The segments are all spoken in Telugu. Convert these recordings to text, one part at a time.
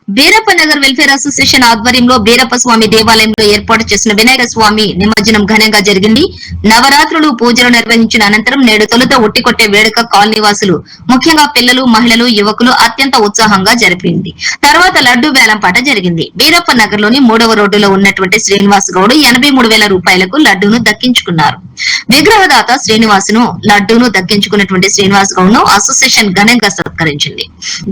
బీరప్ప నగర్ వెల్ఫేర్ అసోసియేషన్ ఆధ్వర్యంలో బీరప్ప స్వామి దేవాలయంలో ఏర్పాటు చేసిన వినాయక స్వామి నిమజ్జనం ఘనంగా జరిగింది. నవరాత్రులు పూజలు నిర్వహించిన అనంతరం నేడు తొలుత ఉట్టికొట్టే వేడుక కాలనీవాసులు ముఖ్యంగా పిల్లలు, మహిళలు, యువకులు అత్యంత ఉత్సాహంగా జరిపింది. తర్వాత లడ్డు వేలంపాట జరిగింది. బీరప్ప నగర్ లోని 3వ రోడ్డులో ఉన్నటువంటి శ్రీనివాస్ గౌడ్ 83,000 రూపాయలకు లడ్డూను దక్కించుకున్నారు. విగ్రహదాత శ్రీనివాసును లడ్డూను దక్కించుకున్నటువంటి శ్రీనివాస్ గౌడ్ ను అసోసియేషన్ ఘనంగా సత్కరించింది.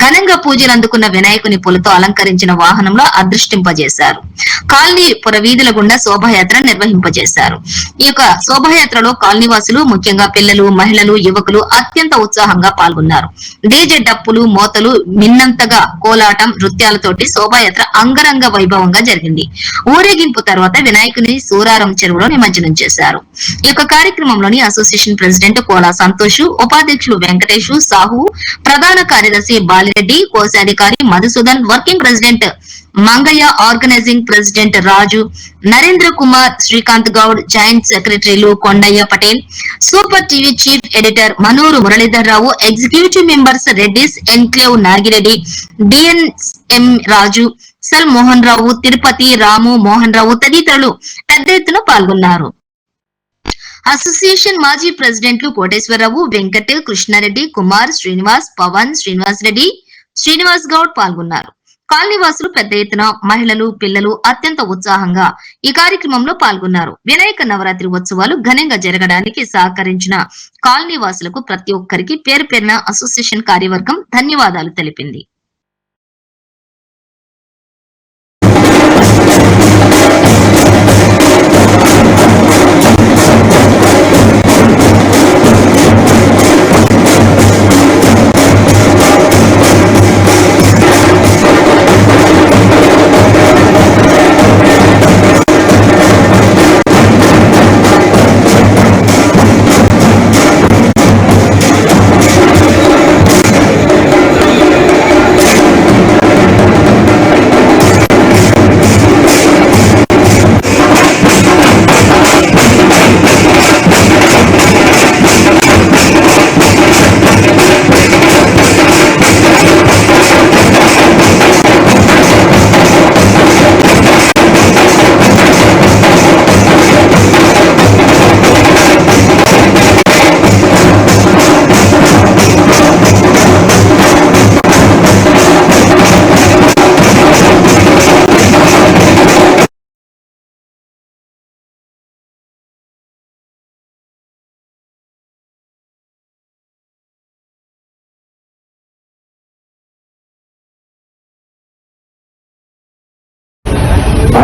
ఘనంగా పూజలు అందుకున్న వినాయకుని పూలతో అలంకరించిన వాహనంలో అదృష్టింపజేశారు. కాలనీ పురవీధుల గుండా శోభాయాత్ర నిర్వహింపజేశారు. ఈ యొక్క శోభాయాత్రలో కాలనీవాసులు ముఖ్యంగా పిల్లలు, మహిళలు, యువకులు అత్యంత ఉత్సాహంగా పాల్గొన్నారు. డీజే డప్పులు, మోతలు, మిన్నంతగా కోలాటం, నృత్యాలతోటి శోభాయాత్ర అంగరంగ వైభవంగా జరిగింది. ఊరేగింపు తర్వాత వినాయకుని సూరారం చెరువులో నిమజ్జనం చేశారు. ఈ యొక్క కార్యక్రమంలోని అసోసియేషన్ ప్రెసిడెంట్ కోలా సంతోష్, ఉపాధ్యక్షులు వెంకటేష్, సాహు, ప్రధాన కార్యదర్శి బాలిరెడ్డి, కోశాధికారి Madhusudan, working president Mangayya, organising president Raju, Narendra Kumar, Srikanth Goud, joint సెక్రటరీలు Kondayya Patel, super TV chief editor Manuru Muralidhar Rao, executive members Reddy's enclave Nagireddy, DNM Raju, సల్ మోహన్ రావు, తిరుపతి, రాము, మోహన్ రావు తదితరులు పెద్ద ఎత్తున పాల్గొన్నారు. అసోసియేషన్ మాజీ ప్రెసిడెంట్లు కోటేశ్వరరావు, వెంకట్, కృష్ణారెడ్డి, కుమార్, శ్రీనివాస్, పవన్, శ్రీనివాస్ రెడ్డి, శ్రీనివాస్ గౌడ్ పాల్గొన్నారు. కాలనీవాసులు పెద్ద ఎత్తున మహిళలు, పిల్లలు అత్యంత ఉత్సాహంగా ఈ కార్యక్రమంలో పాల్గొన్నారు. వినాయక నవరాత్రి ఉత్సవాలు ఘనంగా జరగడానికి సహకరించిన కాలనీవాసులకు ప్రతి ఒక్కరికి పేరు పేరున అసోసియేషన్ కార్యవర్గం ధన్యవాదాలు తెలిపింది.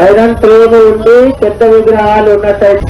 ఐరన్ త్రోలు ఉండి పెద్ద విగ్రహాలు ఉన్నట్టయితే